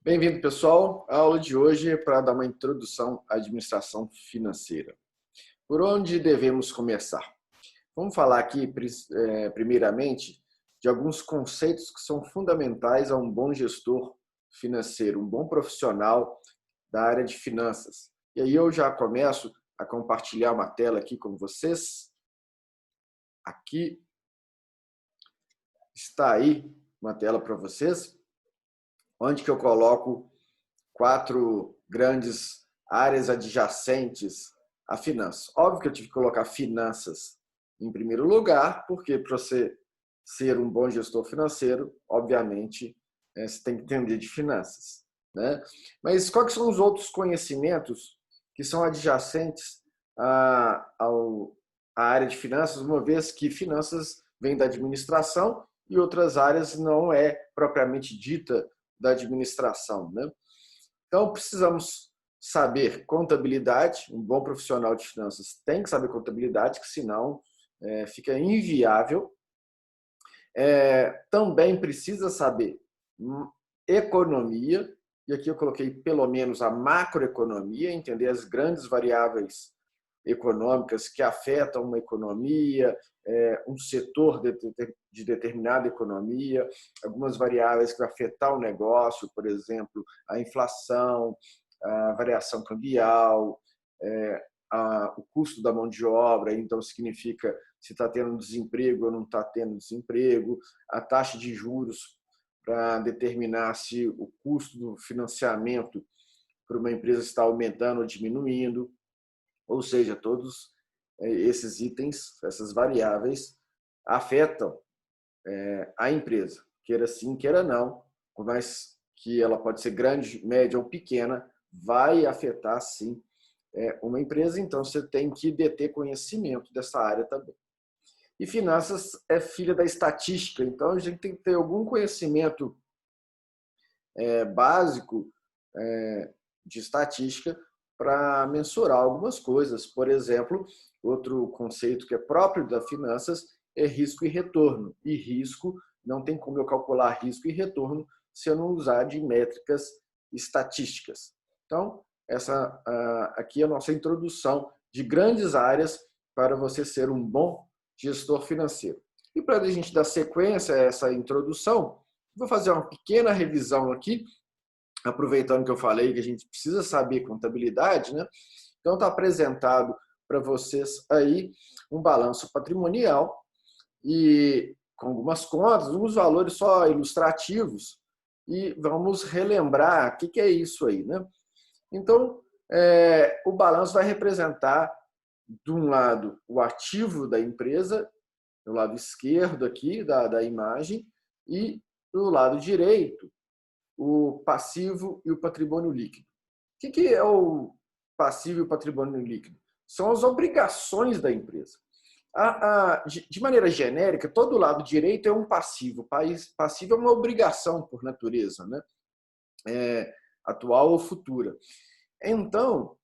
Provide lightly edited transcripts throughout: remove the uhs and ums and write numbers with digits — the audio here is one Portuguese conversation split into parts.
Bem-vindo, pessoal. A aula de hoje é para dar uma introdução à administração financeira. Por onde devemos começar? Vamos falar aqui, primeiramente, de alguns conceitos que são fundamentais a um bom gestor financeiro, um bom profissional da área de finanças. E aí eu já começo a compartilhar uma tela aqui com vocês. Aqui está aí uma tela para vocês, onde que eu coloco 4 grandes áreas adjacentes à finança. Óbvio que eu tive que colocar finanças em primeiro lugar, porque para você ser um bom gestor financeiro, obviamente, você tem que entender de finanças, né? Mas quais são os outros conhecimentos que são adjacentes à área de finanças, uma vez que finanças vem da administração e outras áreas não é propriamente dita da administração, né? Então, precisamos saber contabilidade. Um bom profissional de finanças tem que saber contabilidade, que senão fica inviável. Também precisa saber economia, e aqui eu coloquei pelo menos a macroeconomia, entender as grandes variáveis econômicas que afetam uma economia, um setor de determinada economia, algumas variáveis que vão afetar o negócio, por exemplo, a inflação, a variação cambial, o custo da mão de obra, então significa se está tendo desemprego ou não está tendo desemprego, a taxa de juros para determinar se o custo do financiamento para uma empresa está aumentando ou diminuindo. Ou seja, todos esses itens, essas variáveis, afetam a empresa, queira sim, queira não, por mais que ela pode ser grande, média ou pequena, vai afetar sim uma empresa, então você tem que deter conhecimento dessa área também. E finanças é filha da estatística, então a gente tem que ter algum conhecimento básico de estatística para mensurar algumas coisas. Por exemplo, outro conceito que é próprio das finanças é risco e retorno. E risco, não tem como eu calcular risco e retorno se eu não usar de métricas estatísticas. Então, essa aqui é a nossa introdução de grandes áreas para você ser um bom gestor financeiro. E para a gente dar sequência a essa introdução, vou fazer uma pequena revisão aqui, aproveitando que eu falei que a gente precisa saber contabilidade, né? Então está apresentado para vocês aí um balanço patrimonial e com algumas contas, alguns valores só ilustrativos, e vamos relembrar o que é isso aí, né? Então, o balanço vai representar, de um lado, o ativo da empresa, do lado esquerdo aqui da imagem, e do lado direito, o passivo e o patrimônio líquido. O que é o passivo e o patrimônio líquido? São as obrigações da empresa. De maneira genérica, todo lado direito é um passivo. Passivo é uma obrigação por natureza, né? Atual ou futura. Então,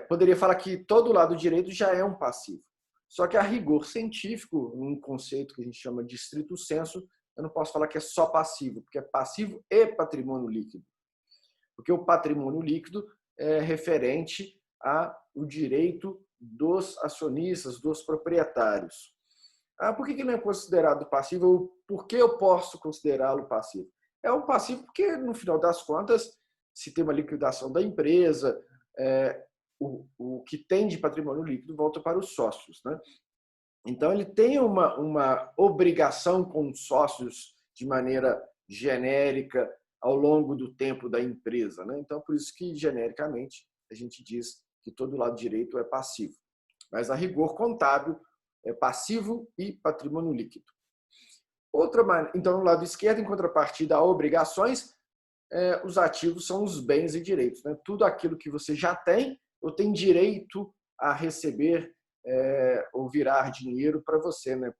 poderia falar que todo lado direito já é um passivo. Só que a rigor científico, um conceito que a gente chama de estrito sensu, eu não posso falar que é só passivo, porque é passivo e patrimônio líquido. Porque o patrimônio líquido é referente ao direito dos acionistas, dos proprietários. Por que ele não é considerado passivo? Ou por que eu posso considerá-lo passivo? É um passivo porque, no final das contas, se tem uma liquidação da empresa, o que tem de patrimônio líquido volta para os sócios, né? Então, ele tem uma obrigação com os sócios de maneira genérica ao longo do tempo da empresa, né? Então, por isso que, genericamente, a gente diz que todo lado direito é passivo. Mas, a rigor contábil, é passivo e patrimônio líquido. Então, no lado esquerdo, em contrapartida a obrigações, os ativos são os bens e direitos, né? Tudo aquilo que você já tem ou tem direito a receber ou virar dinheiro para você, né?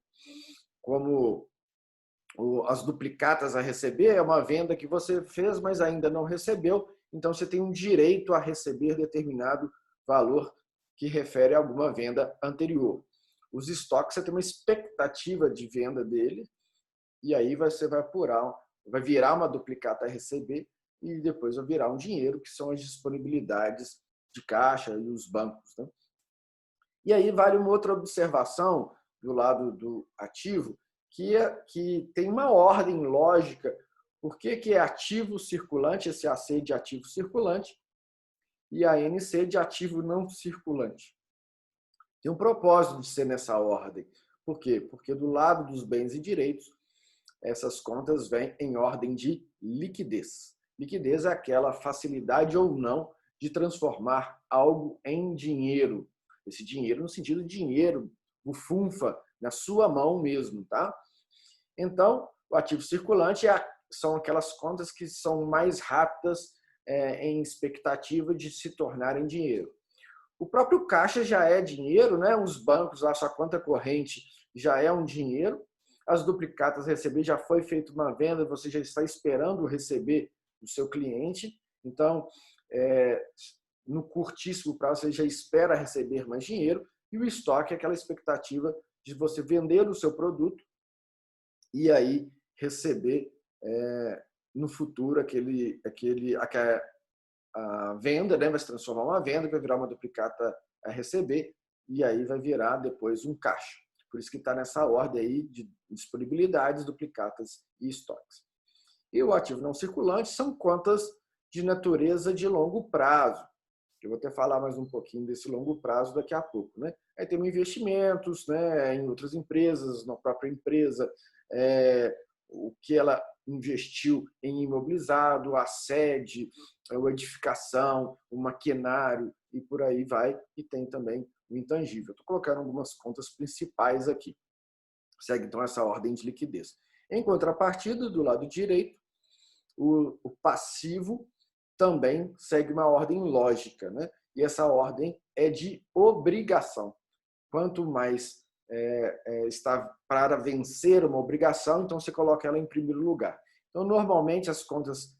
Como as duplicatas a receber é uma venda que você fez, mas ainda não recebeu, então você tem um direito a receber determinado valor que refere a alguma venda anterior. Os estoques, você tem uma expectativa de venda dele, e aí você vai apurar, vai virar uma duplicata a receber e depois vai virar um dinheiro, que são as disponibilidades de caixa e os bancos, né? E aí vale uma outra observação do lado do ativo, que tem uma ordem lógica. Por que é ativo circulante, esse AC de ativo circulante, e a NC de ativo não circulante? Tem um propósito de ser nessa ordem. Por quê? Porque do lado dos bens e direitos, essas contas vêm em ordem de liquidez. Liquidez é aquela facilidade ou não de transformar algo em dinheiro. Esse dinheiro no sentido de dinheiro, o funfa, na sua mão mesmo, tá? Então, o ativo circulante são aquelas contas que são mais rápidas em expectativa de se tornarem dinheiro. O próprio caixa já é dinheiro, né? Os bancos, a sua conta corrente já é um dinheiro. As duplicatas receber, já foi feita uma venda, você já está esperando receber do seu cliente. Então, no curtíssimo prazo, você já espera receber mais dinheiro. E o estoque é aquela expectativa de você vender o seu produto e aí receber no futuro a venda, né? Vai se transformar uma venda, vai virar uma duplicata a receber e aí vai virar depois um caixa. Por isso que está nessa ordem aí de disponibilidades, duplicatas e estoques. E o ativo não circulante são contas de natureza de longo prazo. Eu vou até falar mais um pouquinho desse longo prazo daqui a pouco, né? Aí temos investimentos, né, em outras empresas, na própria empresa, o que ela investiu em imobilizado, a sede, a edificação, o maquinário e por aí vai. E tem também o intangível. Estou colocando algumas contas principais aqui. Segue então essa ordem de liquidez. Em contrapartida, do lado direito, o passivo também segue uma ordem lógica, né? E essa ordem é de obrigação. Quanto mais está para vencer uma obrigação, então você coloca ela em primeiro lugar. Então, normalmente, as contas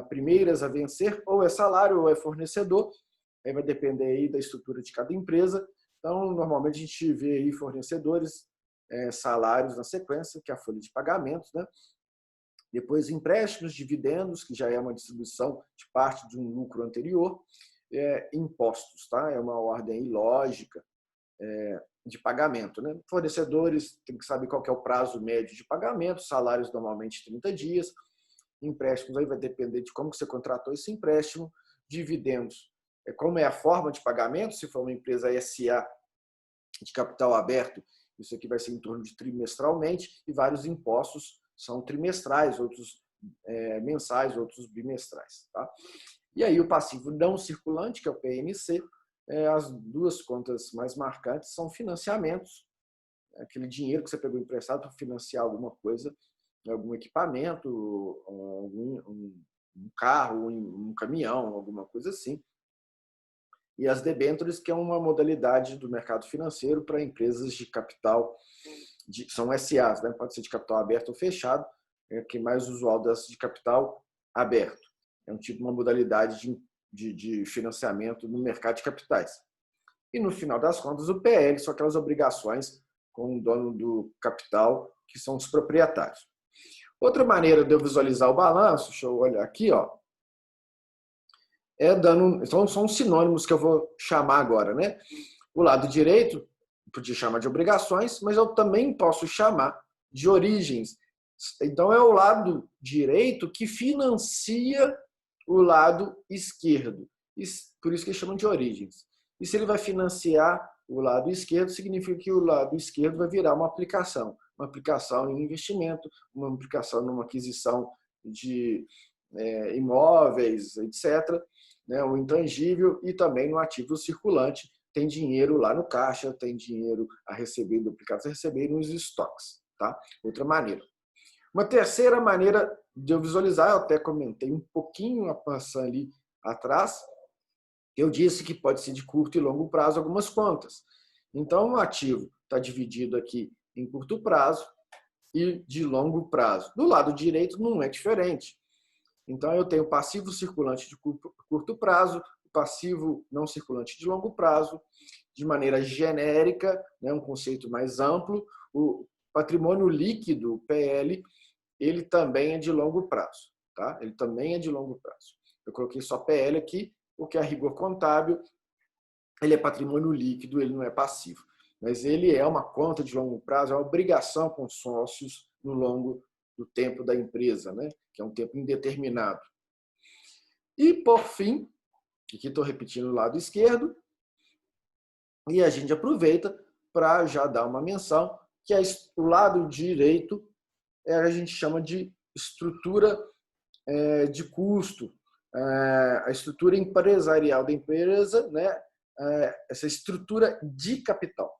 primeiras a vencer ou é salário ou é fornecedor, aí vai depender aí da estrutura de cada empresa. Então, normalmente, a gente vê aí fornecedores, salários na sequência, que é a folha de pagamentos, né? Depois, empréstimos, dividendos, que já é uma distribuição de parte de um lucro anterior, impostos, tá? É uma ordem lógica de pagamento, né? Fornecedores tem que saber qual que é o prazo médio de pagamento, salários normalmente 30 dias, empréstimos aí vai depender de como você contratou esse empréstimo, dividendos, como é a forma de pagamento, se for uma empresa SA de capital aberto, isso aqui vai ser em torno de trimestralmente, e vários impostos são trimestrais, outros mensais, outros bimestrais, tá? E aí o passivo não circulante, que é o PNC, as duas contas mais marcantes são financiamentos, aquele dinheiro que você pegou emprestado para financiar alguma coisa, algum equipamento, um carro, um caminhão, alguma coisa assim. E as debêntures, que é uma modalidade do mercado financeiro para empresas de capital, são SAs, né? Pode ser de capital aberto ou fechado, que é mais usual das de capital aberto. É um tipo, uma modalidade de financiamento no mercado de capitais. E, no final das contas, o PL são aquelas obrigações com o dono do capital, que são os proprietários. Outra maneira de eu visualizar o balanço, deixa eu olhar aqui, ó, então, são sinônimos que eu vou chamar agora, né? O lado direito, podia chamar de obrigações, mas eu também posso chamar de origens. Então, é o lado direito que financia o lado esquerdo. Por isso que eles chamam de origens. E se ele vai financiar o lado esquerdo, significa que o lado esquerdo vai virar uma aplicação em investimento, uma aplicação numa aquisição de imóveis, etc., né, o intangível, e também no ativo circulante. Tem dinheiro lá no caixa, tem dinheiro a receber, duplicados a receber nos estoques. Tá? Outra maneira. Uma terceira maneira de eu visualizar, eu até comentei um pouquinho a passando ali atrás, eu disse que pode ser de curto e longo prazo algumas contas. Então, o ativo está dividido aqui em curto prazo e de longo prazo. Do lado direito não é diferente. Então, eu tenho passivo circulante de curto prazo, passivo não circulante de longo prazo, de maneira genérica, né, um conceito mais amplo. O patrimônio líquido, PL, ele também é de longo prazo. tá? Ele também é de longo prazo. Eu coloquei só PL aqui, porque a rigor contábil, ele é patrimônio líquido, ele não é passivo. Mas ele é uma conta de longo prazo, é uma obrigação com os sócios no longo do tempo da empresa, né? Que é um tempo indeterminado. E, por fim, aqui estou repetindo o lado esquerdo, e a gente aproveita para já dar uma menção, que o lado direito a gente chama de estrutura de custo, a estrutura empresarial da empresa, né? Essa estrutura de capital.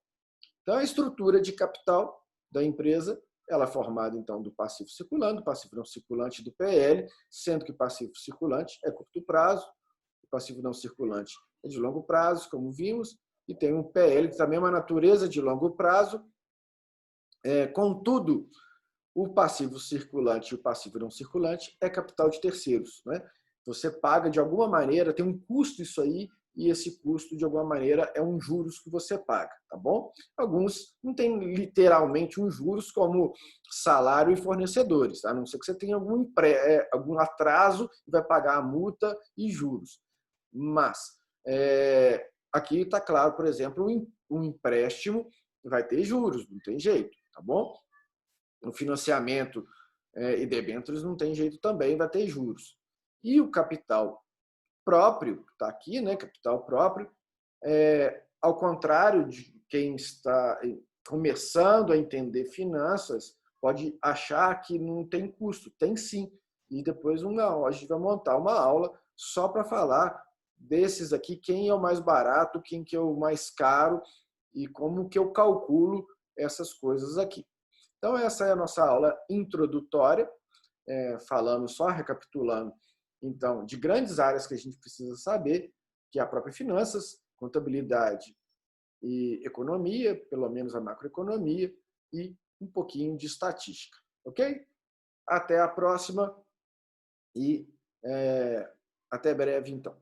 Então, a estrutura de capital da empresa, ela é formada, então, do passivo circulante, do passivo não circulante e do PL, sendo que o passivo circulante é curto prazo, o passivo não circulante é de longo prazo, como vimos, e tem um PL que também é uma natureza de longo prazo. Contudo, o passivo circulante e o passivo não circulante é capital de terceiros, né? Você paga de alguma maneira, tem um custo isso aí, e esse custo, de alguma maneira, é um juros que você paga, tá bom? Alguns não tem literalmente um juros, como salário e fornecedores, a não ser que você tenha algum atraso e vai pagar a multa e juros. Mas, aqui está claro, por exemplo, um empréstimo vai ter juros, não tem jeito, tá bom? No financiamento e debêntures não tem jeito também, vai ter juros. E o capital próprio, que está aqui, né, capital próprio, ao contrário de quem está começando a entender finanças, pode achar que não tem custo. Tem sim. E depois a gente vai montar uma aula só para falar desses aqui, quem é o mais barato, quem que é o mais caro e como que eu calculo essas coisas aqui. Então, essa é a nossa aula introdutória, falando, só recapitulando, então, de grandes áreas que a gente precisa saber, que é a própria finanças, contabilidade e economia, pelo menos a macroeconomia, e um pouquinho de estatística. Ok? Até a próxima e até breve, então.